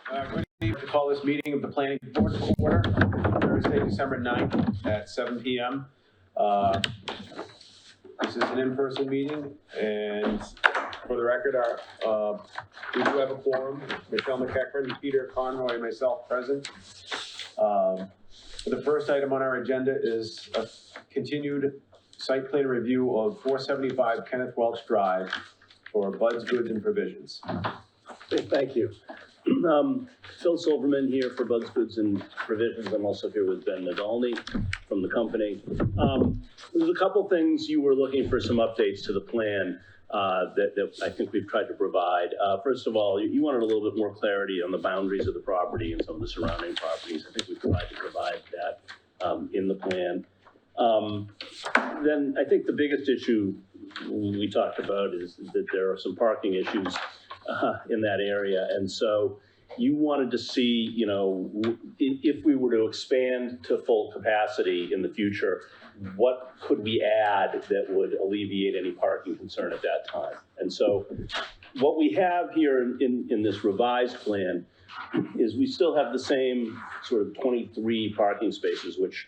Good evening. To call this meeting of the planning board to order, Thursday, December 9th at 7 p.m. This is an in-person meeting, and for the record, we do have a quorum. Michelle McEachran, Peter Conroy, and myself present. The first item on our agenda is a continued site plan review of 475 Kenneth Welch Drive for Bud's Goods and Provisions. Thank you. Phil Silverman here for Bud's Goods and Provisions. I'm also here with Ben Nadolny from the company. There's a couple things you were looking for some updates to the plan that I think we've tried to provide. First of all, you wanted a little bit more clarity on the boundaries of the property and some of the surrounding properties. I think we tried to provide that in the plan. Then I think the biggest issue we talked about is that there are some parking issues in that area. And so you wanted to see, you know, if we were to expand to full capacity in the future, what could we add that would alleviate any parking concern at that time? And so what we have here in this revised plan is we still have the same sort of 23 parking spaces, which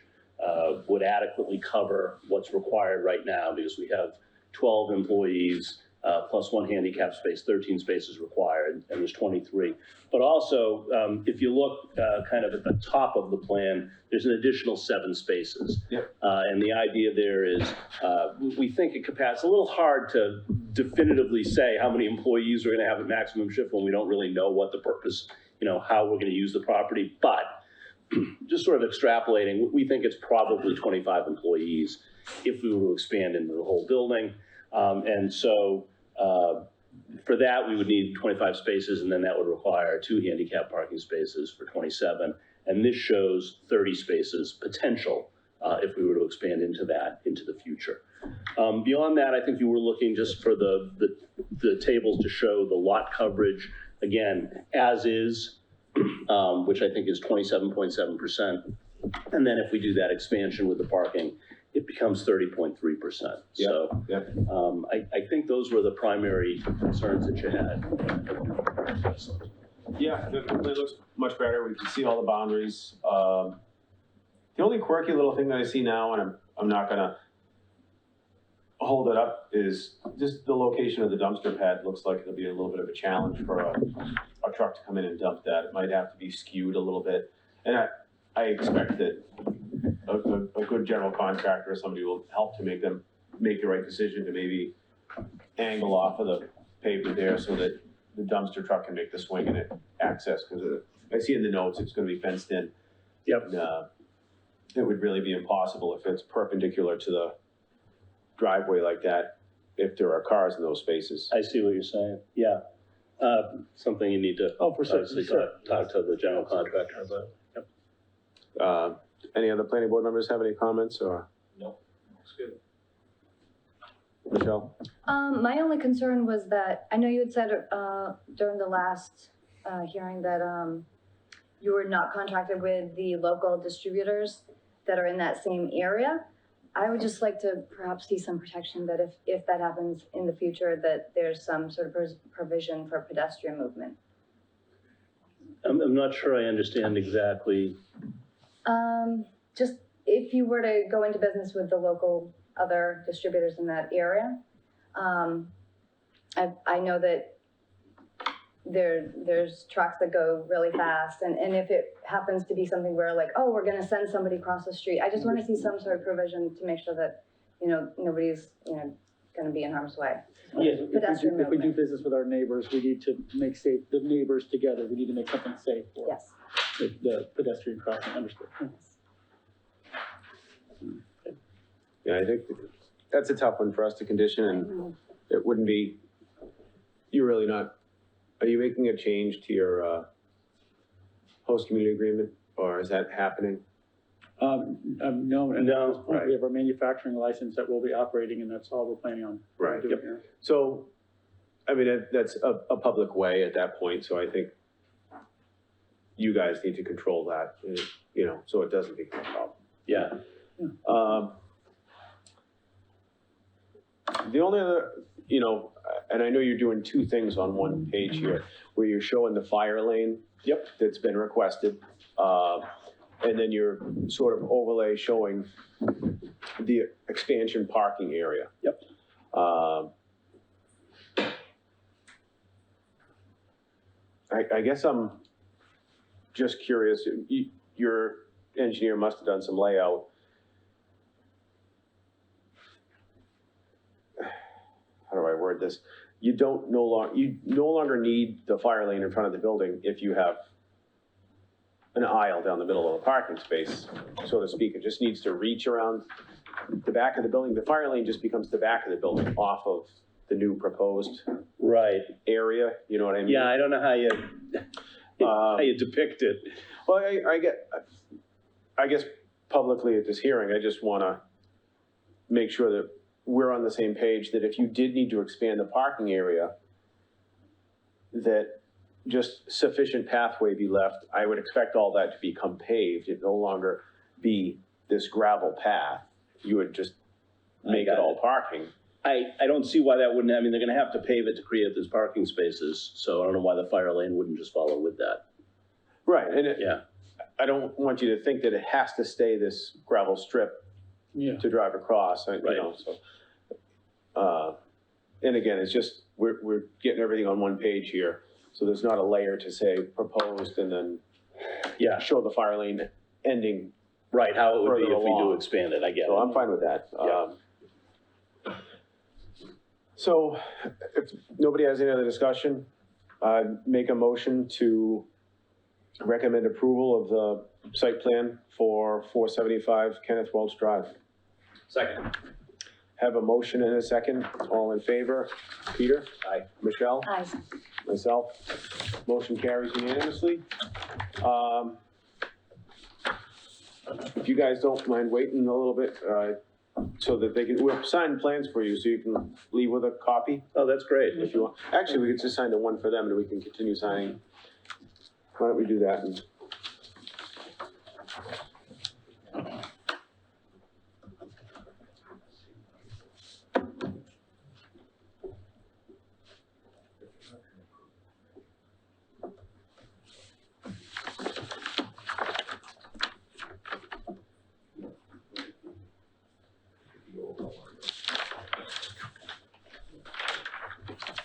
would adequately cover what's required right now, because we have 12 employees, plus one handicap space, 13 spaces required, and there's 23. But also, if you look kind of at the top of the plan, there's an additional 7 spaces. Yep. And the idea there is, we think at capacity, it's a little hard to definitively say how many employees we're gonna have at maximum shift when we don't really know what the purpose, you know, how we're gonna use the property. But just sort of extrapolating, we think it's probably 25 employees if we were to expand into the whole building. And so for that, we would need 25 spaces, and then that would require 2 handicap parking spaces for 27. And this shows 30 spaces potential if we were to expand into that into the future. Beyond that, I think you were looking just for the tables to show the lot coverage, again, as is, which I think is 27.7%. And then if we do that expansion with the parking, it becomes 30.3%. Yeah, so yeah. I think those were the primary concerns that you had. Yeah, the plan looks much better. We can see all the boundaries. The only quirky little thing that I see now, and I'm not gonna hold it up, is just the location of the dumpster pad. Looks like it'll be a little bit of a challenge for a truck to come in and dump that. It might have to be skewed a little bit. And I expect that a good general contractor or somebody will help to make the right decision to maybe angle off of the pavement there so that the dumpster truck can make the swing and access, because I see in the notes it's gonna be fenced in. Yep. And, it would really be impossible if it's perpendicular to the driveway like that, if there are cars in those spaces. I see what you're saying. Yeah. Something you need to for sure. talk to the general contractor about. Yep. Any other planning board members have any comments, or? No, looks good. Michelle? My only concern was that, I know you had said during the last hearing that you were not contracted with the local distributors that are in that same area. I would just like to perhaps see some protection that if that happens in the future, that there's some sort of provision for pedestrian movement. I'm not sure I understand exactly. Just if you were to go into business with the local other distributors in that area, I know that there's trucks that go really fast, and if it happens to be something where like, oh, we're gonna send somebody across the street, I just want to see some sort of provision to make sure that, you know, nobody's, you know, gonna be in harm's way. Yes. If we do business with our neighbors, we need to make safe, the neighbors together, we need to make something safe for Yes. the pedestrian crossing, understood. Yeah, I think that's a tough one for us to condition, and it wouldn't be, you're really not, are you making a change to your host community agreement, or is that happening? No, and No, at this point, right. we have our manufacturing license that we'll be operating, and that's all we're planning on Right. doing Yep. here. So, I mean, that's a public way at that point, so I think you guys need to control that, you know, so it doesn't become a problem. Yeah. The only other you know, and I know you're doing two things on one page here, where you're showing the fire lane. Yep. That's been requested, and then you're sort of overlay showing the expansion parking area. Yep. I guess I'm just curious, your engineer must have done some layout. How do I word this? You no longer need the fire lane in front of the building if you have an aisle down the middle of a parking space, so to speak. It just needs to reach around the back of the building. The fire lane just becomes the back of the building off of the new proposed Right. area, you know what I mean? Yeah, I don't know how you depict it. Well, I guess publicly at this hearing, I just want to make sure that we're on the same page, that if you did need to expand the parking area, that just sufficient pathway be left. I would expect all that to become paved. It no longer be this gravel path. You would just make it all parking. I don't see why that wouldn't, I mean, they're gonna have to pave it to create those parking spaces, so I don't know why the fire lane wouldn't just follow with that. Right, and Yeah. I don't want you to think that it has to stay this gravel strip Yeah. to drive across, you know, so. And again, it's just, we're getting everything on one page here, so there's not a layer to say proposed and then Yeah, show the fire lane ending. right, how it would be Further if we do along. expand it, I get So it. I'm fine with that. Yeah. So if nobody has any other discussion, I'd make a motion to recommend approval of the site plan for 475 Kenneth Welch Drive. Second. Have a motion and a second. All in favor? Peter? Aye. Michelle? Aye. Myself? Motion carries unanimously. If you guys don't mind waiting a little bit, so that we'll sign plans for you, so you can leave with a copy Oh, that's great. if you want. Actually, we could just sign the one for them and we can continue signing. Why don't we do that? And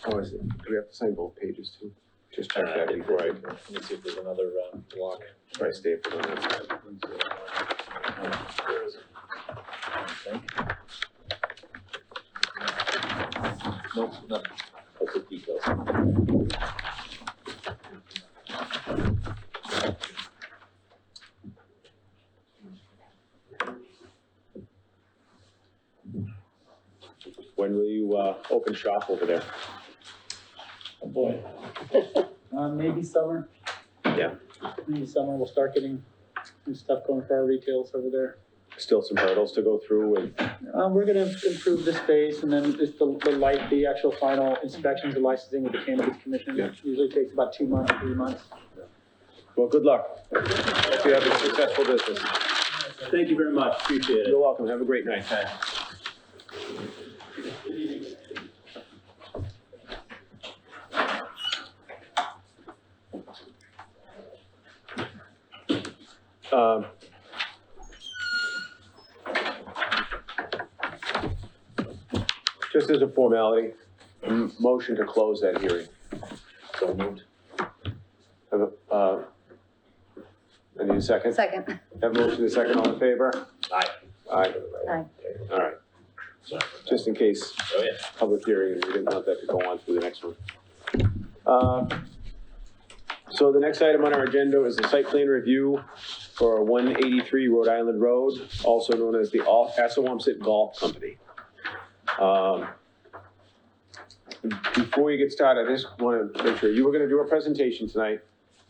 oh, is it, do we have to sign both pages too? Just check that before Let me see if there's another block. I stay for that. Where is it? Nope, nothing. That's the details. When will you, open shop over there? Oh, boy. Maybe summer. Yeah. Maybe summer, we'll start getting some stuff going for our retails over there. Still some hurdles to go through and, We're gonna improve the space, and then just the actual final inspections and licensing with the Cannabis Commission. Yeah. Usually takes about 2 months, 3 months. well, good luck. Hope you have a successful business. Thank you very much, appreciate it. You're welcome. Have a great night. Just as a formality, motion to close that hearing. So moved. I need a second. Second. Have a motion and a second, all in favor? Aye. Aye, Aye. all right, Sorry. just in case, Oh, yeah. public hearing, and we didn't want that to go on through the next one. So the next item on our agenda is the site plan review for 183 Rhode Island Road, also known as the Assawamsett Golf Company. Before you get started, I just want to make sure, you were going to do a presentation tonight.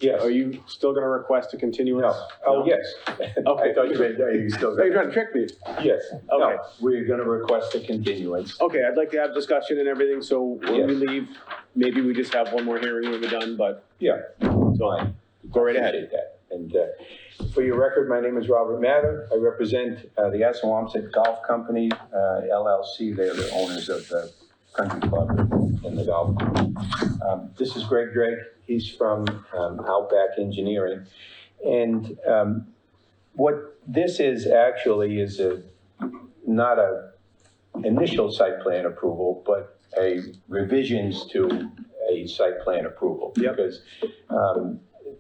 Yes. Are you still going to request a continuance? No. Oh, yes. Okay. I thought you meant, are you still Oh, you're going trying to trick me. Yes. No, Okay. we're going to request a continuance. Okay, I'd like to have discussion and everything, so when we Yes. leave, maybe we just have one more hearing when we're done, but, Yeah, fine. go right ahead. Appreciate that. And for your record, my name is Robert Mather. I represent the Assawamsett Golf Company, LLC. They're the owners of the Country Club in the golf course. This is Greg Drake. He's from Outback Engineering. And what this is actually is not a initial site plan approval, but a revisions to a site plan approval. Yep. Because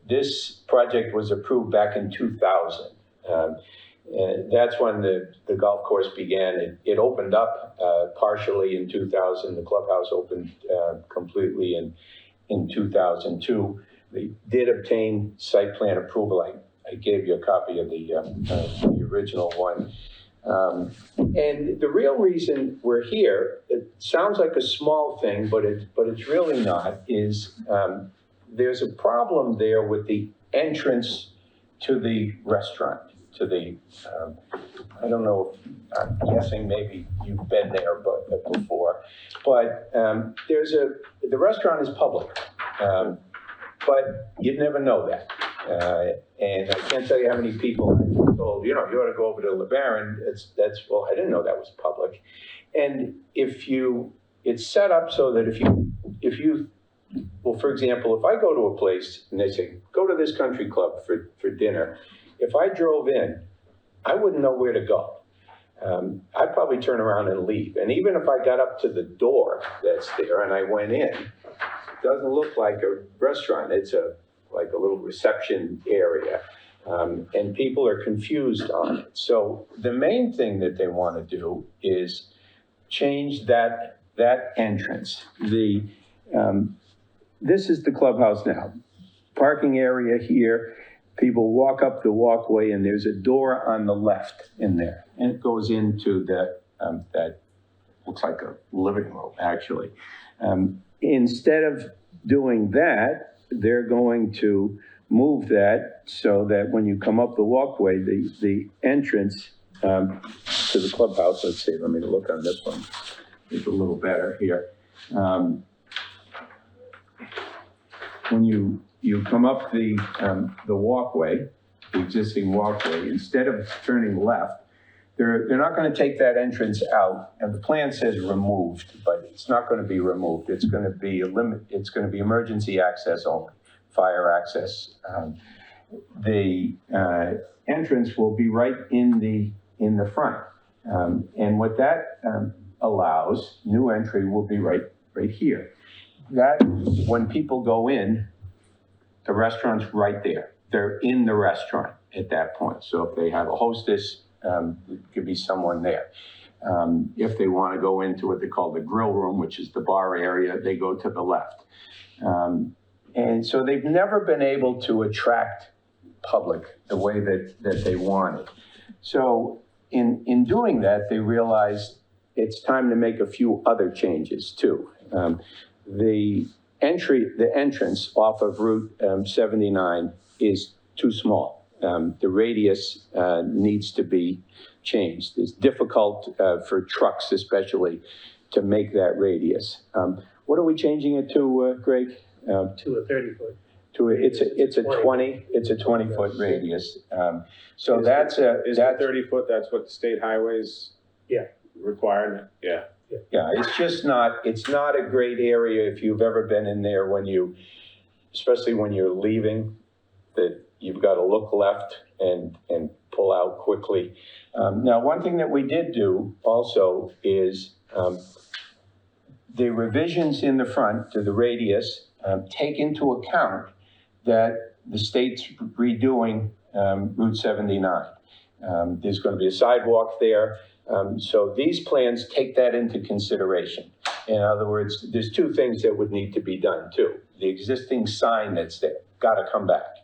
this project was approved back in 2000. And that's when the golf course began. It opened up partially in 2000. The clubhouse opened completely in 2002. They did obtain site plan approval. I gave you a copy of the original one. And the real reason we're here, it sounds like a small thing, but it's really not, is there's a problem there with the entrance to the restaurant, to the, I don't know, I'm guessing maybe you've been there before, but the restaurant is public, but you'd never know that. And I can't tell you how many people I've told, you ought to go over to LeBaron. Well, I didn't know that was public. And it's set up so that if you, well, for example, if I go to a place and they say, go to this country club for dinner, if I drove in, I wouldn't know where to go. I'd probably turn around and leave. And even if I got up to the door that's there and I went in, it doesn't look like a restaurant. It's like a little reception area. And people are confused on it. So the main thing that they want to do is change that entrance. This is the clubhouse now. Parking area here. People walk up the walkway and there's a door on the left in there. And it goes into that looks like a living room, actually. Instead of doing that, they're going to move that so that when you come up the walkway, the entrance to the clubhouse, let's see, let me look on this one. It's a little better here. When you come up the walkway, the existing walkway, instead of turning left, they're not going to take that entrance out, and the plan says removed, but it's not going to be removed. It's going to be it's going to be emergency access only, fire access. The entrance will be right in the front, and what that allows, new entry will be right here. That when people go in, the restaurant's right there. They're in the restaurant at that point. So if they have a hostess, there could be someone there. If they want to go into what they call the grill room, which is the bar area, they go to the left. And so they've never been able to attract public the way that they wanted. So in doing that, they realized it's time to make a few other changes too. The entrance off of Route 79 is too small. The radius needs to be changed. It's difficult for trucks especially to make that radius. What are we changing it to, Greg? To a 30-foot. It's a 20-foot radius. So Is that's that 30 foot, that's what the state highways require? Yeah. Yeah, it's not a great area if you've ever been in there especially when you're leaving, that you've got to look left and pull out quickly. Now, one thing that we did do also is the revisions in the front to the radius take into account that the state's redoing Route 79. There's going to be a sidewalk there. So these plans take that into consideration. In other words, there's two things that would need to be done too. The existing sign that's there, got to come back.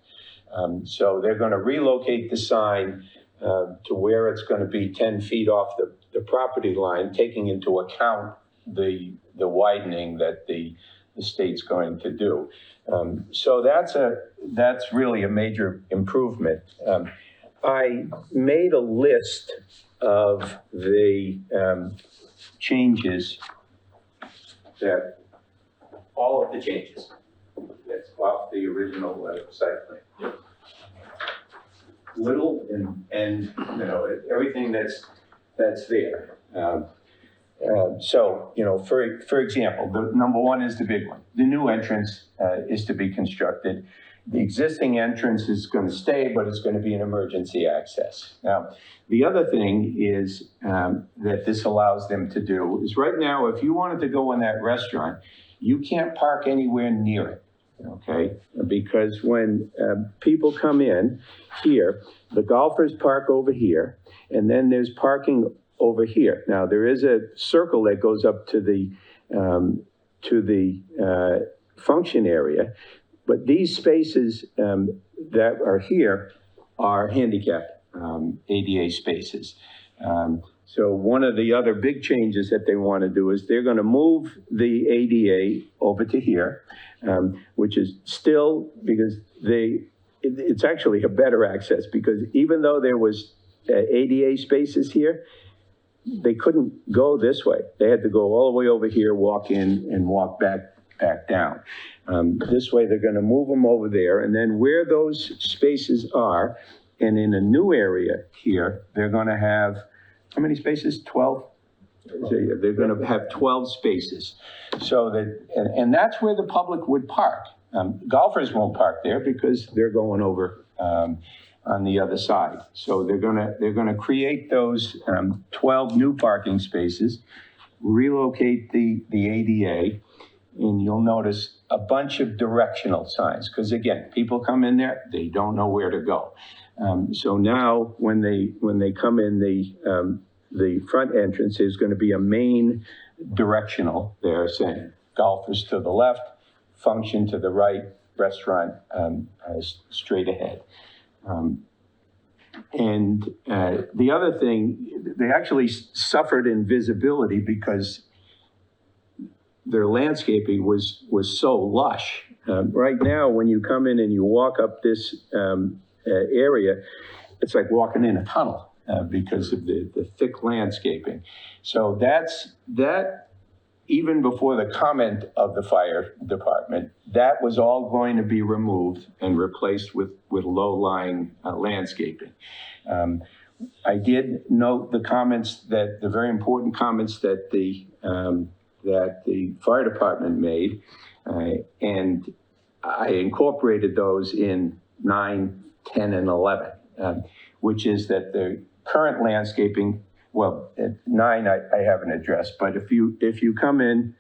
So they're going to relocate the sign to where it's going to be 10 feet off the property line, taking into account the widening that the state's going to do. So that's really a major improvement. I made a list of the changes all of the changes that's off the original site plan. Little and everything that's there. So, you know, for example, the number one is the big one. The new entrance is to be constructed. The existing entrance is going to stay, but it's going to be an emergency access. Now, the other thing is that this allows them to do is right now, if you wanted to go in that restaurant, you can't park anywhere near it, okay? Because when people come in here, the golfers park over here, and then there's parking over here. Now, there is a circle that goes up to the function area, but these spaces that are here are handicap ADA spaces. So one of the other big changes that they want to do is they're going to move the ADA over to here, which is still, because it's actually a better access, because even though there was ADA spaces here, they couldn't go this way. They had to go all the way over here, walk in, and walk back down. This way, they're going to move them over there, and then where those spaces are, and in a new area here, they're going to have, how many spaces? 12? They're going to have 12 spaces. So that, and that's where the public would park. Golfers won't park there because they're going over on the other side. So they're gonna create those 12 new parking spaces, relocate the ADA, and you'll notice a bunch of directional signs, because again, people come in there, they don't know where to go. So now when they come in, the front entrance is going to be a main directional there saying golfers to the left, function to the right, restaurant straight ahead. And the other thing, they actually suffered in visibility because their landscaping was so lush. Right now, when you come in and you walk up this area, it's like walking in a tunnel because of the thick landscaping. So that, even before the comment of the fire department, that was all going to be removed and replaced with low-lying landscaping. I did note the comments the very important comments that the fire department made, and I incorporated those in 9, 10, and 11, which is that the current landscaping, well, at 9, I haven't addressed, but if you come in,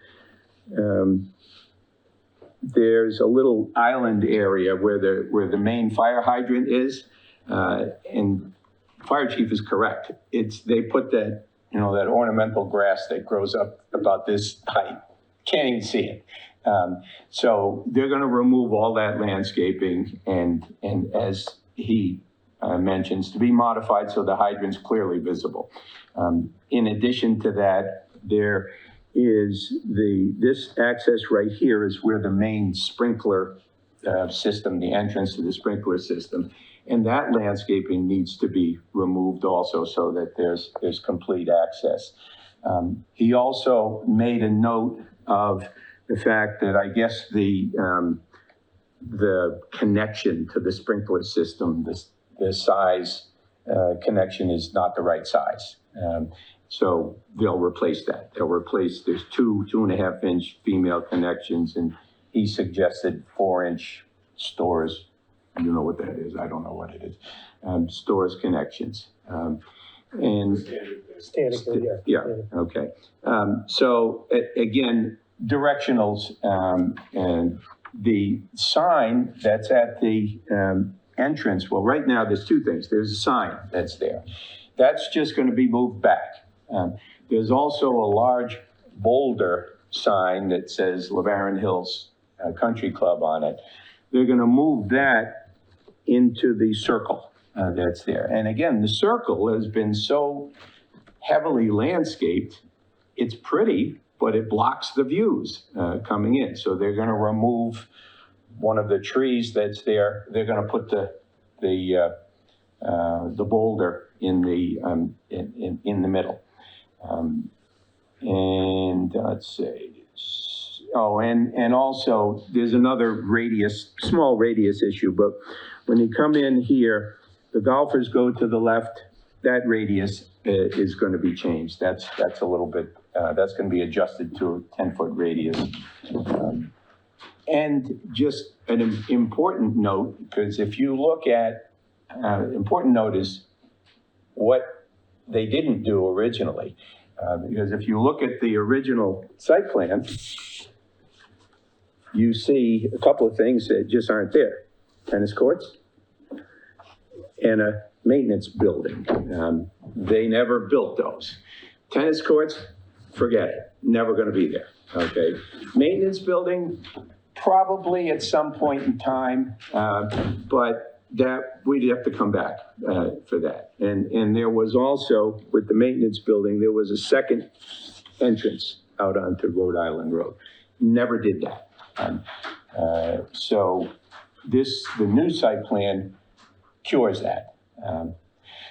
there's a little island area where the main fire hydrant is, and fire chief is correct. They put that, that ornamental grass that grows up about this height. Can't even see it. So they're going to remove all that landscaping and as he mentions, to be modified so the hydrant's clearly visible. In addition to that, there is this access right here is where the main sprinkler system, the entrance to the sprinkler system, and that landscaping needs to be removed also so that there's complete access. He also made a note of the fact that I guess the connection to the sprinkler system, the size connection is not the right size. So they'll replace that. There's 2.5 inch female connections, and he suggested 4-inch stores. You know what that is, I don't know what it is. Stores connections. Standard, Yeah, okay. So again, directionals, and the sign that's at the entrance, well, right now there's two things. There's a sign that's there. That's just going to be moved back. There's also a large boulder sign that says LeBaron Hills Country Club on it. They're going to move that into the circle that's there. And again, the circle has been so heavily landscaped, it's pretty, but it blocks the views coming in. So they're going to remove one of the trees that's there. They're going to put the boulder in the middle. And let's see. Oh, and also there's another small radius issue, but when you come in here, the golfers go to the left, that radius is going to be changed. That's a little bit That's gonna be adjusted to a 10-foot radius. And just an important note, because if you look at, important note is what they didn't do originally. Because if you look at the original site plan, you see a couple of things that just aren't there. Tennis courts and a maintenance building. They never built those. Tennis courts, forget it, never gonna be there, okay? Maintenance building, probably at some point in time, but that, we'd have to come back for that. And there was also, with the maintenance building, there was a second entrance out onto Rhode Island Road. Never did that. So the new site plan cures that.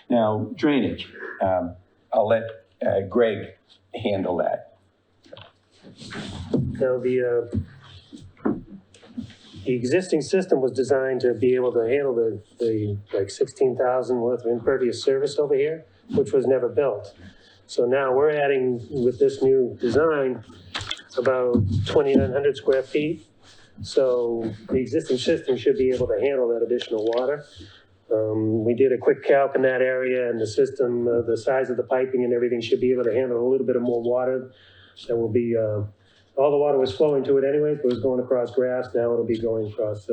Now, drainage, I'll let Greg handle that. Now, the existing system was designed to be able to handle the like 16,000 worth of impervious surface over here, which was never built. So now we're adding, with this new design, about 2,900 square feet. So the existing system should be able to handle that additional water. We did a quick calc in that area, and the system, the size of the piping and everything should be able to handle a little bit of more water. That will be, all the water was flowing to it anyways, but it was going across grass. Now it'll be going across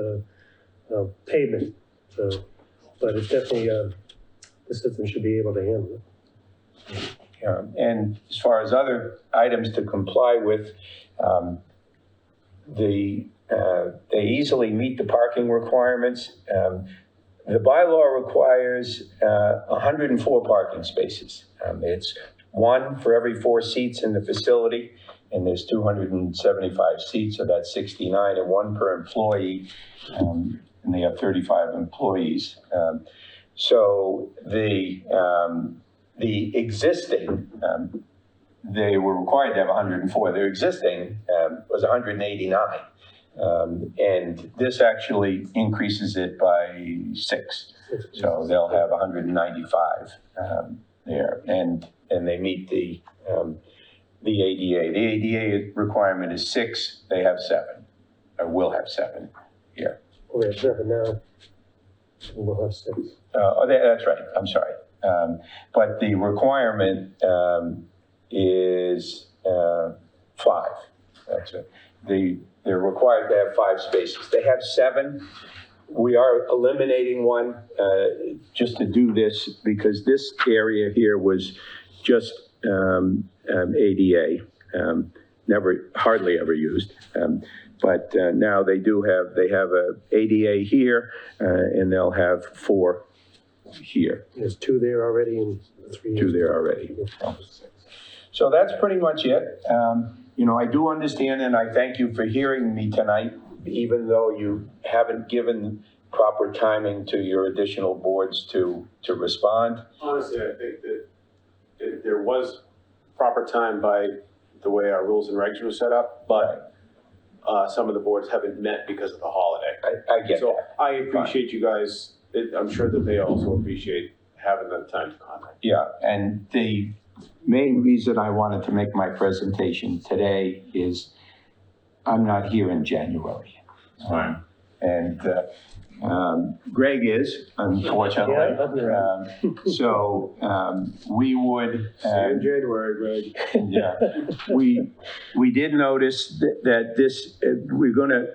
pavement. So, but it's definitely, the system should be able to handle it. And as far as other items to comply with, they easily meet the parking requirements. The bylaw requires 104 parking spaces. It's one for every 4 seats in the facility, and there's 275 seats, so that's 69, and 1 per employee, and they have 35 employees. So the existing, they were required to have 104. Their existing was 189. And this actually increases it by 6. So they'll have 195 there. And they meet the ADA. The ADA requirement is 6. They have 7, or will have 7 here. We have 7 now. We'll have 6. That's right. I'm sorry. But the requirement is 5. That's it. They're required to have 5 spaces. They have 7. We are eliminating one just to do this because this area here was just ADA, hardly ever used. But now they have a ADA here, and they'll have 4 here. There's 2 there already and 3. 2 there already. So that's pretty much it. You know, I do understand, and I thank you for hearing me tonight, even though you haven't given proper timing to your additional boards to respond. Honestly, I think that there was proper time by the way our rules and regs were set up, but some of the boards haven't met because of the holiday. I get So that. I appreciate you guys. I'm sure that they also appreciate having the time to contact. Yeah, and the main reason I wanted to make my presentation today is I'm not here in January. Fine. And Greg is, unfortunately. So we would. See you in January, Greg. Yeah, we did notice that this, we're gonna,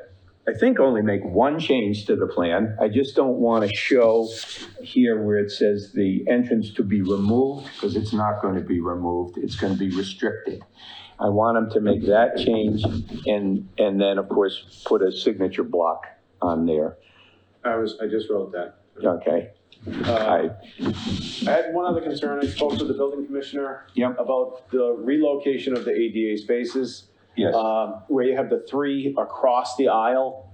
I think, only make one change to the plan. I just don't want to show here where it says the entrance to be removed, because it's not going to be removed. It's going to be restricted. I want them to make that change and then, of course, put a signature block on there. I just wrote that. Okay. I had one other concern. I spoke to the building commissioner Yep. about the relocation of the ADA spaces. Yes. Where you have the 3 across the aisle.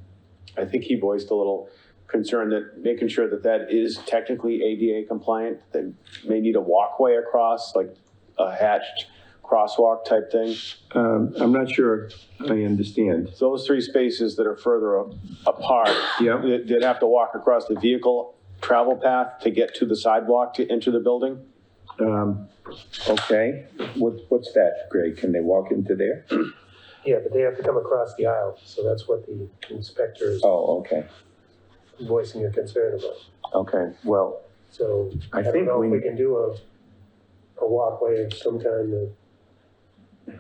I think he voiced a little concern that making sure that that is technically ADA compliant. They may need a walkway across, like a hatched crosswalk type thing. I'm not sure I understand. So those 3 spaces that are further apart, Yep. they'd have to walk across the vehicle travel path to get to the sidewalk to enter the building. Okay, what's that, Greg? Can they walk into there? Yeah, but they have to come across the aisle, so that's what the inspector is Oh, okay, voicing a concern about. okay, well, So I I don't think know if we- we can do a walkway of some kind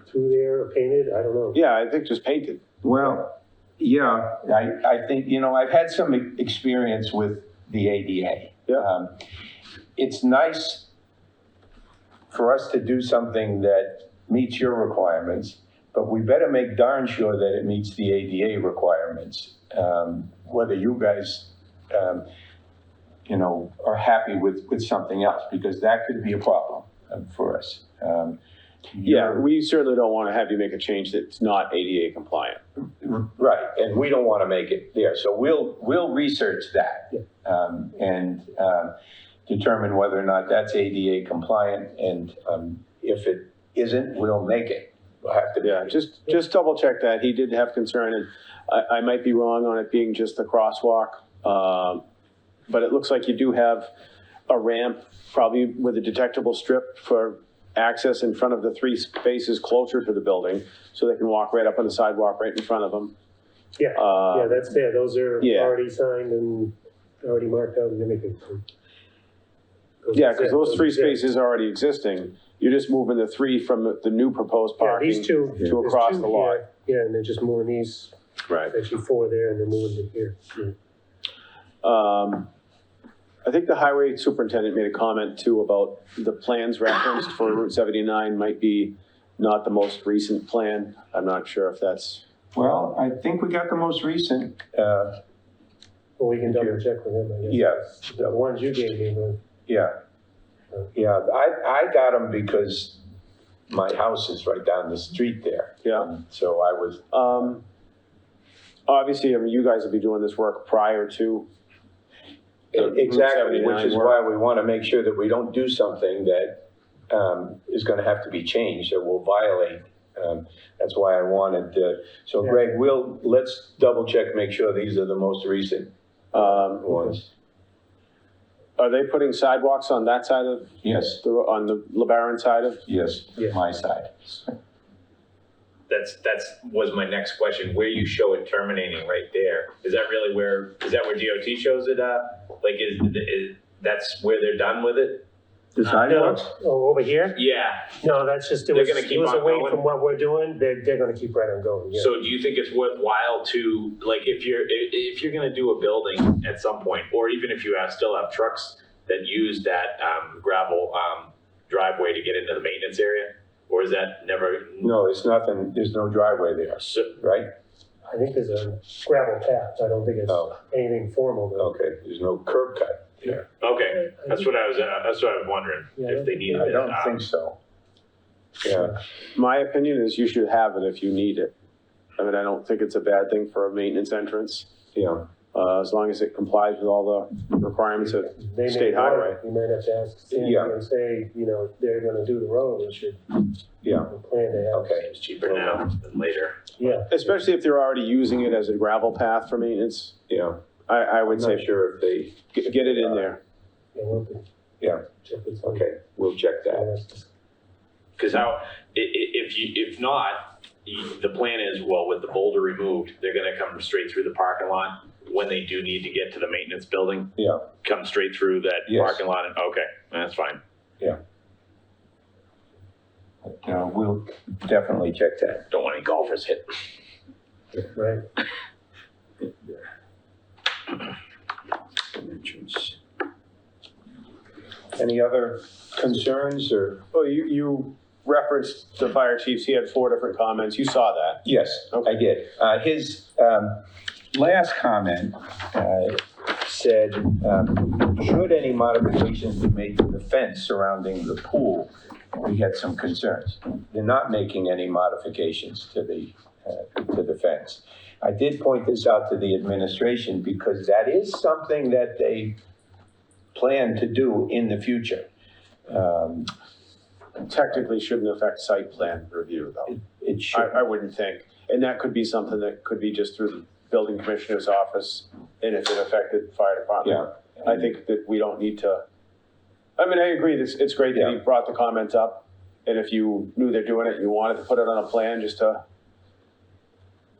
through there or painted, I don't know. Yeah, I think just painted. well, yeah, I think, I've had some experience with the ADA. Yeah. It's nice for us to do something that meets your requirements, but we better make darn sure that it meets the ADA requirements. Whether you guys, are happy with something else, because that could be a problem for us. Yeah, we certainly don't want to have you make a change that's not ADA compliant. Right, and we don't want to make it there, so we'll research that. And determine whether or not that's ADA compliant, and if it isn't, we'll make it. We'll have to. Yeah, just double check that. He did have concern, and I might be wrong on it being just the crosswalk. But it looks like you do have a ramp, probably with a detectable strip for access in front of the three spaces closer to the building, so they can walk right up on the sidewalk right in front of them. Yeah, yeah, that's there, those are yeah. already signed and already marked out and everything. Yeah, because those three spaces are already existing. You're just moving the three from the new proposed Yeah, parking these two. to there's across two the lot. here. Yeah, and they're just moving these, Right. actually four there and they're moving to here. Yeah. I think the highway superintendent made a comment too about the plans referenced for Route 79 might be not the most recent plan. I'm not sure if that's, Well, I think we got the most recent, Well, we can double check with him, I guess. yeah, The ones you gave me, but yeah. Yeah, I got them because my house is right down the street there. yeah. So I was, Obviously, I mean, you guys will be doing this work prior to the Route exactly, which 79 is work. why we want to make sure that we don't do something that is going to have to be changed or will violate. That's why I wanted to, so Yeah. Greg, let's double check, make sure these are the most recent ones. Are they putting sidewalks on that side of, Yes, on the LeBaron side of? yes, Yeah. my side. That's was my next question. Where you show it terminating right there, is that where DOT shows it? Like is that's where they're done with it? The sidewalks? Oh, over here? Yeah. No, that's just, it They're was, gonna keep it was on away going? from what we're doing, they're gonna keep right on going, yeah. So do you think it's worthwhile to, like, if you're gonna do a building at some point, or even if you still have trucks that use that gravel driveway to get into the maintenance area? Or is that never? No, it's nothing, there's no driveway there, right? I think there's a gravel path, I don't think it's Oh. anything formal though. Okay, there's no curb cut there. Okay, that's what I was wondering, Yeah, if they needed I it. don't think so. Yeah, My opinion is you should have it if you need it. I mean, I don't think it's a bad thing for a maintenance entrance, yeah. as long as it complies with all the requirements of They may state want highway. it. You might have to ask Sandy Yeah. and say, they're gonna do the road, we should Yeah, plan to have. okay. It's cheaper now than later. Yeah, Especially if they're already using it as a gravel path for maintenance. Yeah, I I'm would not say, sure if they, get it in there. we'll have to Yeah. check with some. okay, we'll check that. Because if not, the plan is, well, with the boulder removed, they're gonna come straight through the parking lot. When they do need to get to the maintenance building, Yeah, come straight through that Yes. parking lot, and, okay, that's fine. we'll definitely check that. Don't want any golfers hit. Right, Entrance. Any other concerns or? Well, you referenced the fire chiefs, he had 4 different comments, you saw that. Yes, I Okay. did. His last comment said, should any modifications be made to the fence surrounding the pool, we had some concerns. They're not making any modifications to the fence. I did point this out to the administration because that is something that they plan to do in the future. Technically shouldn't affect site plan review though. It should. I wouldn't think. And that could be something that could be just through the building commissioner's office, and if it affected fire department. Yeah. I think that we don't need to I mean, I agree, it's great that he brought the comments up, and if you knew they're doing it, and you wanted to put it on a plan just to,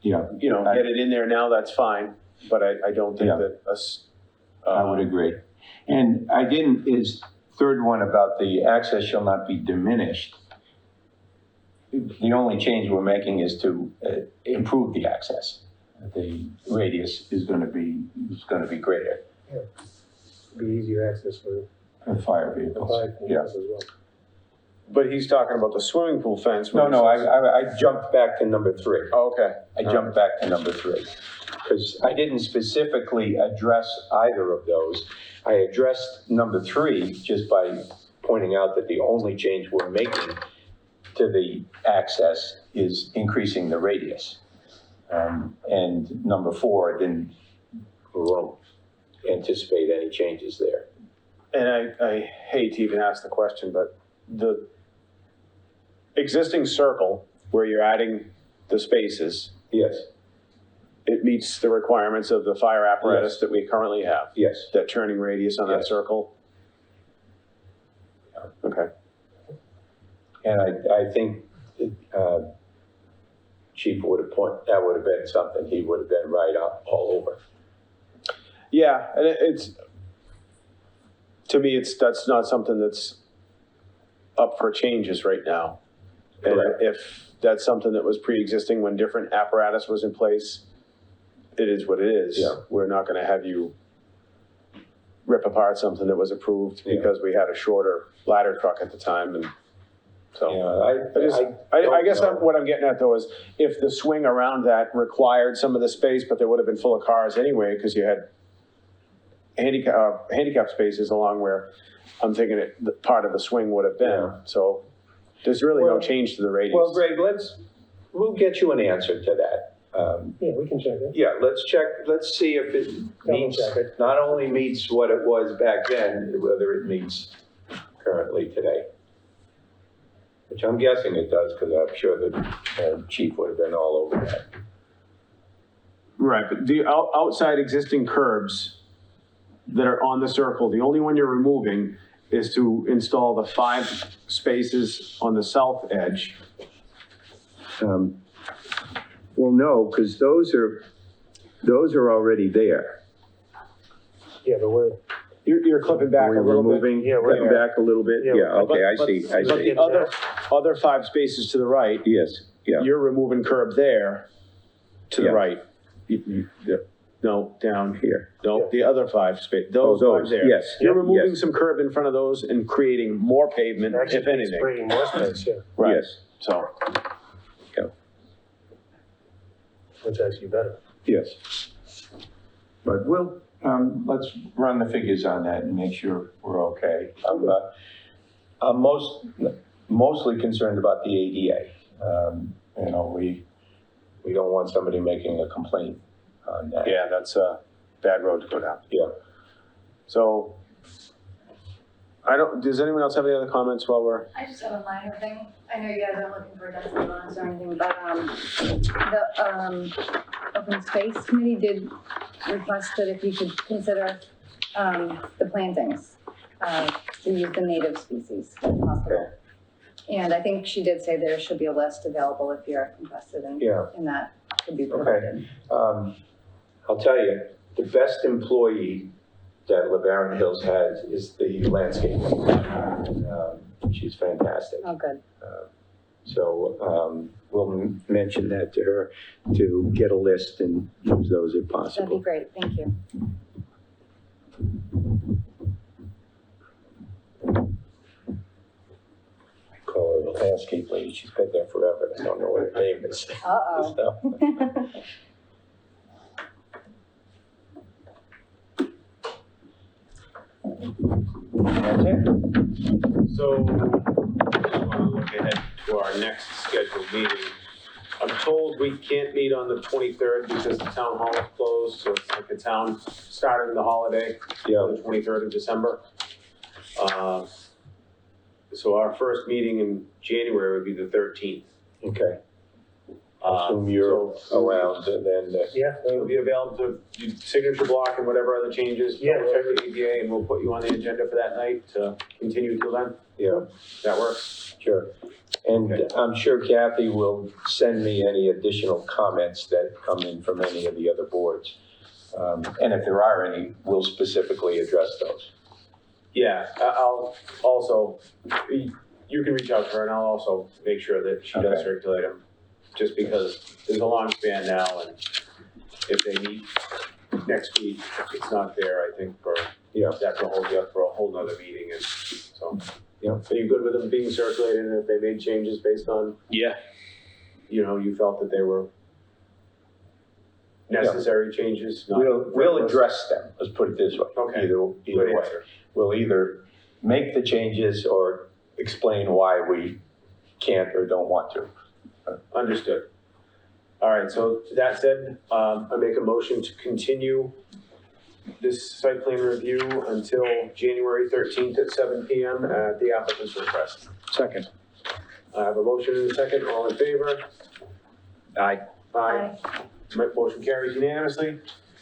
Yeah, get it in there now, that's fine, but I don't think Yeah. that us. I would agree. And I didn't, his third one about the access shall not be diminished. The only change we're making is to improve the access. The radius is gonna be greater Be easier access for for fire the vehicles. fire Yeah. as well. But he's talking about the swimming pool fence. No, I jumped back to number 3. Oh, okay. I jumped back to number 3, because I didn't specifically address either of those. I addressed number 3 just by pointing out that the only change we're making to the access is increasing the radius. And number 4, we won't anticipate any changes there. And I hate to even ask the question, but the existing circle where you're adding the spaces, Yes, it meets the requirements of the fire apparatus Yes. that we currently have, yes. that turning radius on that Yes. circle? Okay. And I think Chief would have that would have been something he would have been right up all over. Yeah, and it's, to me, that's not something that's up for changes right now. And Correct. if that's something that was pre-existing when different apparatus was in place, it is what it is. Yeah. We're not gonna have you rip apart something that was approved Yeah. because we had a shorter ladder truck at the time, and so. Yeah, I guess don't know. what I'm getting at though is if the swing around that required some of the space, but they would have been full of cars anyway, because you had handicap spaces along where I'm thinking part of the swing would have been. Yeah. So there's really no Well- change to the radius. Well, Greg, we'll get you an answer to that. Yeah, we can check it. Yeah, let's see if it meets, check it. not only meets what it was back then, whether it meets currently today. Which I'm guessing it does, because I'm sure the chief would have been all over that. Right, but the outside existing curbs that are on the circle, the only one you're removing is to install the 5 spaces on the south edge. Well, no, because those are already there. Yeah, but we're, You're clipping back a We're little bit. removing, Yeah, we're- cutting back a little bit? Yeah, Yeah, okay, I But- see, I But see. the other 5 spaces to the right, Yes, yeah. you're removing curb there to the Yeah. right. No, down here. Here. No, the other 5 space, Oh, those 5 there. yes. You're removing yes, some curb in front of those and creating more pavement, actually, if it's anything. creating more space, yeah, Right, Yes, so, which actually better. yes. But let's run the figures on that and make sure we're okay. I'm mostly concerned about the ADA. We don't want somebody making a complaint on that. yeah, that's a bad road to go down. Yeah. So, does anyone else have any other comments while we're? I just have a minor thing. I know you guys aren't looking for density bonus or anything, but, the, Open Space Committee did request that if you could consider, the plantings, to use the native species if possible. And I think she did say there should be a list available if you're interested in, Yeah. in that could be provided. I'll tell you, the best employee that LeBaron Hills has is the landscape. She's fantastic. Oh, good. So we'll mention that to her to get a list and use those if That'd be possible. great, thank you. Call her the landscape lady. She's been there forever. I don't know what her name is. Uh-oh. So, That's it. So, just want to look ahead to our next scheduled meeting. I'm told we can't meet on the 23rd because the town hall is closed, so it's like the town starting the holiday, Yeah, the 23rd of December. So our first meeting in January would be the 13th. okay. Assume you're around, and then, Yeah, It'll be available to do signature block and whatever other changes. Yeah. Double check the EPA and we'll put you on the agenda for that night to continue till then. yeah, That works? sure. And I'm sure Kathy will send me any additional comments that come in from any of the other boards. And if there are any, we'll specifically address those. Yeah, I'll also, you can reach out to her and I'll also make sure that she does Okay. circulate them. Just because there's a long span now and if they meet next week, it's not there, I think, for, Yeah. that will hold you up for a whole nother meeting and so. Yeah. Are you good with them being circulated and if they made changes based on, Yeah, you felt that they were necessary changes? not We'll frivolous? address them, let's put it this way. Okay. Either Good way. answer. We'll either make the changes or explain why we can't or don't want to. Understood. All right, so that said, I make a motion to continue this site plan review until January 13th at 7 PM at the applicant's request. Second. I have a motion and a second, all in favor? Aye. Aye. My motion carries unanimously.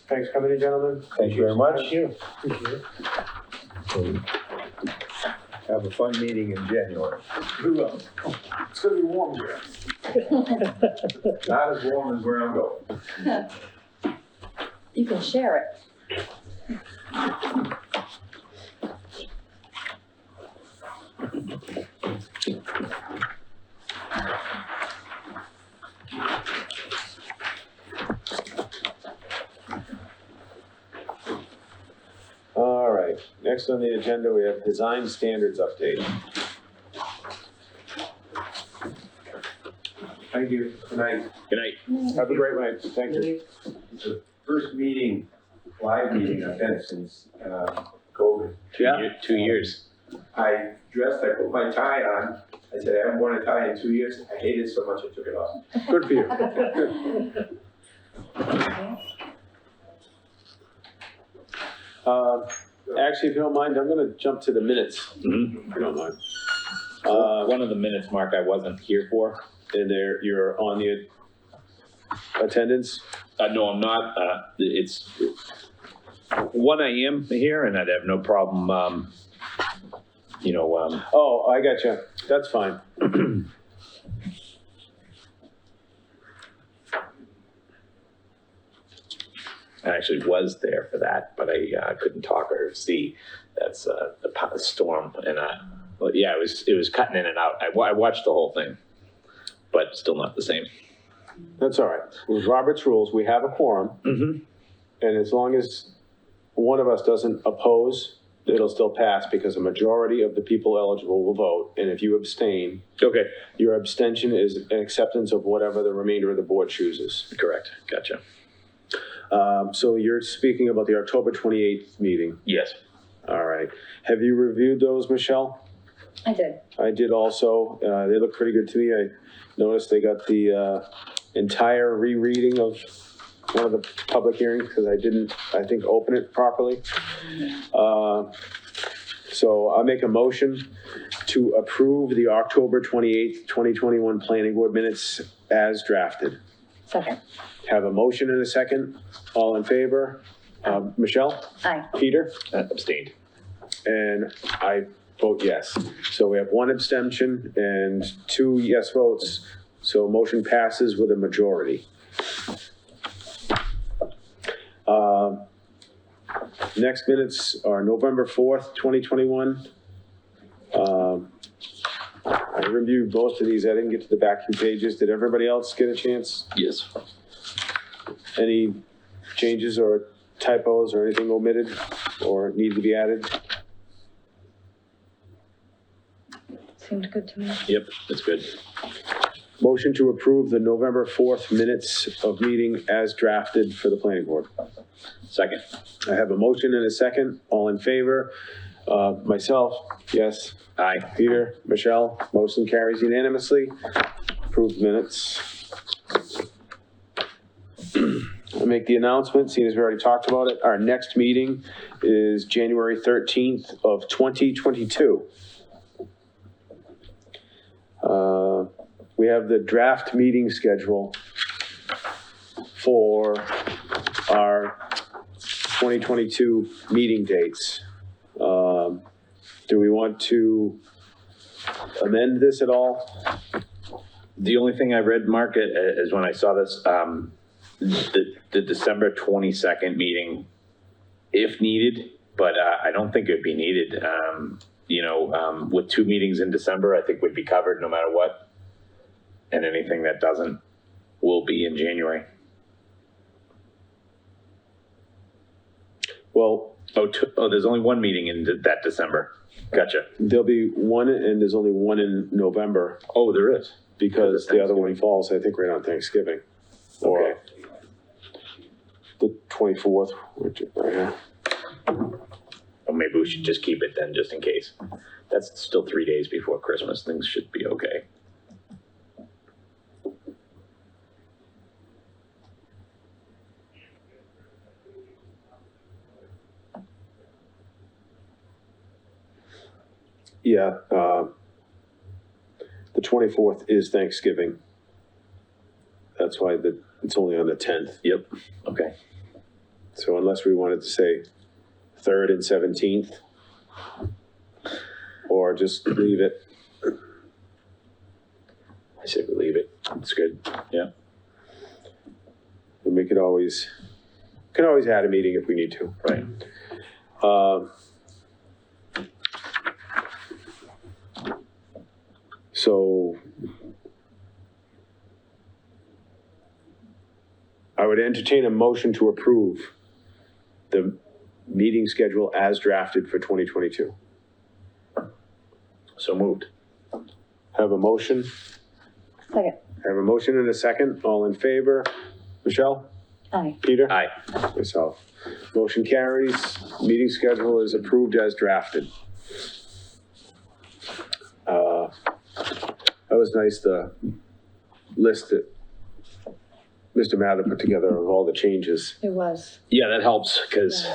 Thanks for coming in, gentlemen. Thank you very much. thank you. Appreciate it. Have a fun meeting in January. We will. It's gonna be warm here. Not as warm as where I'm going. You can share it. All right, next on the agenda, we have design standards update. Thank you. Good night. good night. Have a great night. Thank you. It's the first meeting, live meeting I've had since COVID. 2 years. I dressed, I put my tie on. I said, I haven't worn a tie in 2 years. I hated it so much I took it off. Good for you. Actually, if you don't mind, I'm gonna jump to the minutes, Mhm. if you don't mind. One of the minutes, Mark, I wasn't here for. And there, you're on the attendance? No, I'm not. It's, one, I am here and I'd have no problem, Oh, I got you. That's fine. I actually was there for that, but I couldn't talk or see. That's the storm, and but yeah, it was cutting in and out. I watched the whole thing, but still not the same. That's all right. With Robert's rules, we have a quorum, Mm-hmm. and as long as one of us doesn't oppose, it'll still pass because a majority of the people eligible will vote. And if you abstain, Okay, your abstention is an acceptance of whatever the remainder of the board chooses. correct. Gotcha. So you're speaking about the October 28th meeting. Yes. All right. Have you reviewed those, Michelle? I did. I did also. They look pretty good to me. I noticed they got the entire rereading of one of the public hearings because I didn't, I think, open it properly. So I'll make a motion to approve the October 28th, 2021 Planning Board minutes as drafted. Second. Have a motion and a second. All in favor? Michelle? Aye. Peter? Abstained. And I vote yes. So we have one abstention and 2 yes votes. So motion passes with a majority. Next minutes are November 4th, 2021. I reviewed both of these. I didn't get to the back few pages. Did everybody else get a chance? Yes. Any changes or typos or anything omitted or need to be added? Seemed good to me. Yep, that's good. Motion to approve the November 4th minutes of meeting as drafted for the planning board. Second. I have a motion and a second. All in favor? Myself, yes. Aye. Peter, Michelle, motion carries unanimously. Approved minutes. I'll make the announcement, seeing as we already talked about it. Our next meeting is January 13th of 2022. we have the draft meeting schedule for our 2022 meeting dates. Do we want to amend this at all? The only thing I read, Mark, is when I saw this, the December 22nd meeting, if needed, but I don't think it'd be needed. With 2 meetings in December, I think would be covered no matter what. And anything that doesn't will be in January. Well, There's only 1 meeting in that December. Gotcha. there'll be one, and there's only one in November, Oh, there is. because the other one falls, I think, right on Thanksgiving. Or Okay. the 24th, which, yeah. Or maybe we should just keep it then, just in case. That's still 3 days before Christmas. Things should be okay. Yeah, the 24th is Thanksgiving. That's why it's only on the 10th. Yep. Okay. So unless we wanted to say 3rd and 17th, or just leave it. I say we leave it. It's good. Yeah. And we can always add a meeting if we need to. Right. So I would entertain a motion to approve the meeting schedule as drafted for 2022. So moved. Have a motion? Second. Have a motion and a second. All in favor? Michelle? Aye. Peter? Aye. Myself. Motion carries. Meeting schedule is approved as drafted. That was nice, the list that Mr. Mather put together of all the changes. It was. Yeah, that helps because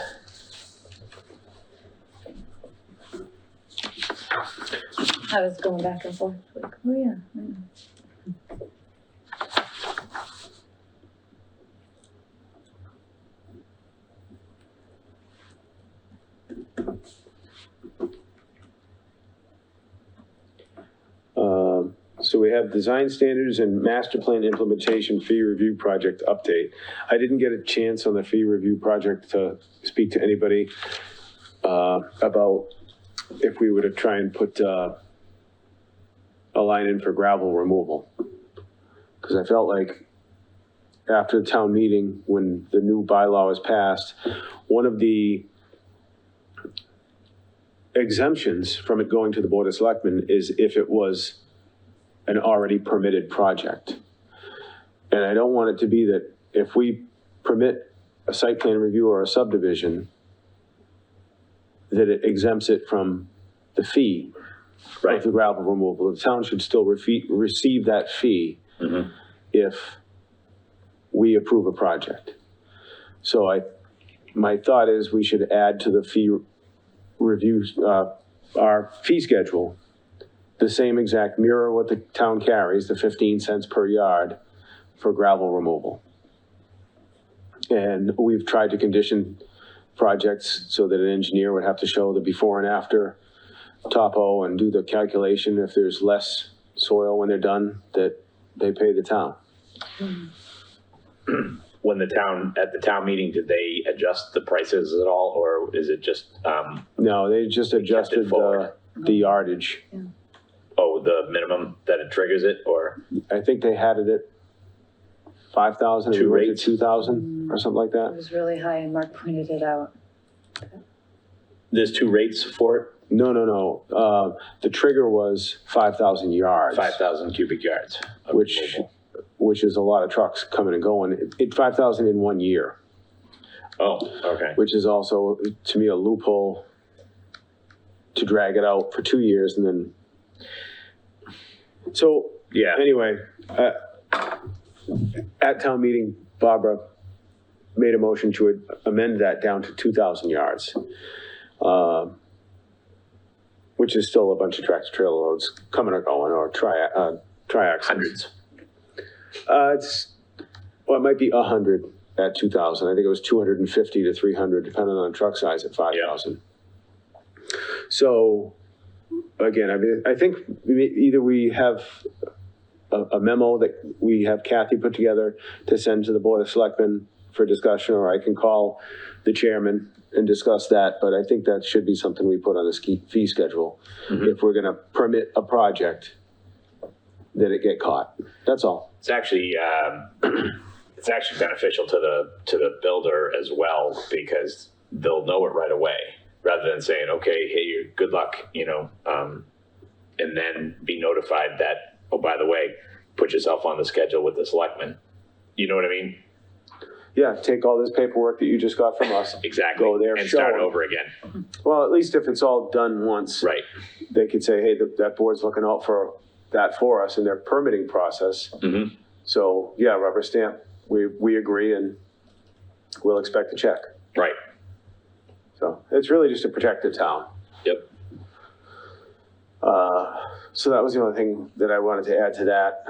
I was going back and forth, like, oh yeah. So we have design standards and master plan implementation fee review project update. I didn't get a chance on the fee review project to speak to anybody about if we were to try and put a line in for gravel removal. Because I felt like after the town meeting, when the new bylaw was passed, one of the exemptions from it going to the Board of Selectmen is if it was an already permitted project. And I don't want it to be that if we permit a site plan review or a subdivision, that it exempts it from the fee of the gravel removal. The town should still receive that fee if we approve a project. So my thought is we should add to the fee reviews, our fee schedule, the same exact mirror what the town carries, the 15 cents per yard for gravel removal. And we've tried to condition projects so that an engineer would have to show the before and after topo and do the calculation. If there's less soil when they're done, that they pay the town. when at the town meeting, did they adjust the prices at all, or is it just, No, they just adjusted forward. the yardage. the minimum that it triggers it, or? I think they had it at 5,000 and we Two went to rates? 2,000 or something like It that. was really high and Mark pointed it out. There's 2 rates for it, No. The trigger was 5,000 yards. 5,000 cubic yards. of Which, removal. which is a lot of trucks coming and going. 5,000 in 1 year, Oh, okay. which is also, to me, a loophole to drag it out for 2 years and then. So Yeah, anyway, at town meeting, Barbara made a motion to amend that down to 2,000 yards. Which is still a bunch of tractor trailer loads coming or going, or triaxles. Hundreds. It might be 100 at 2,000. I think it was 250 to 300, depending on truck size at 5,000. So, again, I mean, I think either we have a memo that we have Kathy put together to send to the Board of Selectmen for discussion, or I can call the chairman and discuss that, but I think that should be something we put on the fee schedule. If we're gonna permit a project, that it get caught. That's all. It's actually, it's actually beneficial to the builder as well, because they'll know it right away, rather than saying, okay, hey, you're good luck, you know, and then be notified that, oh, by the way, put yourself on the schedule with the selectmen. You know what I mean? Yeah, take all this paperwork that you just got from us. Exactly. Go there, and show start them. over again. Well, at least if it's all done once. Right. They could say, hey, that board's looking out for that for us in their permitting process. Mm-hmm. So, yeah, rubber stamp, we agree, and we'll expect a check. Right. So it's really just to protect the town. Yep. So that was the only thing that I wanted to add to that.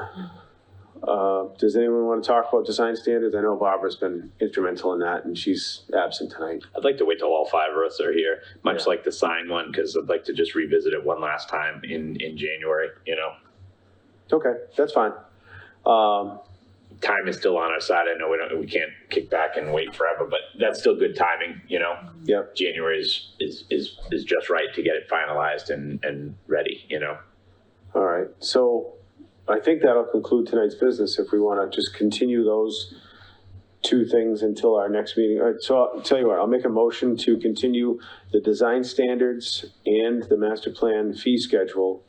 Does anyone want to talk about design standards? I know Barbara's been instrumental in that, and she's absent tonight. I'd like to wait till all five of us are here, much like the sign one, because I'd like to just revisit it one last time in January, you know? Okay, that's fine. Time is still on our side. I know we can't kick back and wait forever, but that's still good timing, you know? Yep. January is just right to get it finalized and ready, you know? All right, so I think that'll conclude tonight's business if we want to just continue those two things until our next meeting. All right, so I'll tell you what, I'll make a motion to continue the design standards and the master plan fee schedule,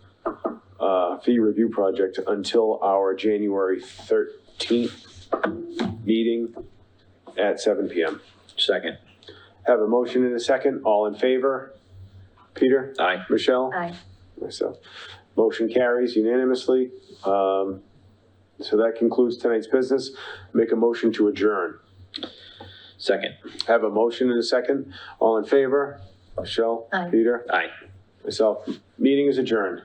fee review project until our January 13th meeting at 7 PM. Second. Have a motion and a second. All in favor? Peter? Aye. Michelle? Aye. Myself. Motion carries unanimously. So that concludes tonight's business. Make a motion to adjourn. Second. Have a motion and a second. All in favor? Michelle? Aye. Peter? Aye. Myself. Meeting is adjourned.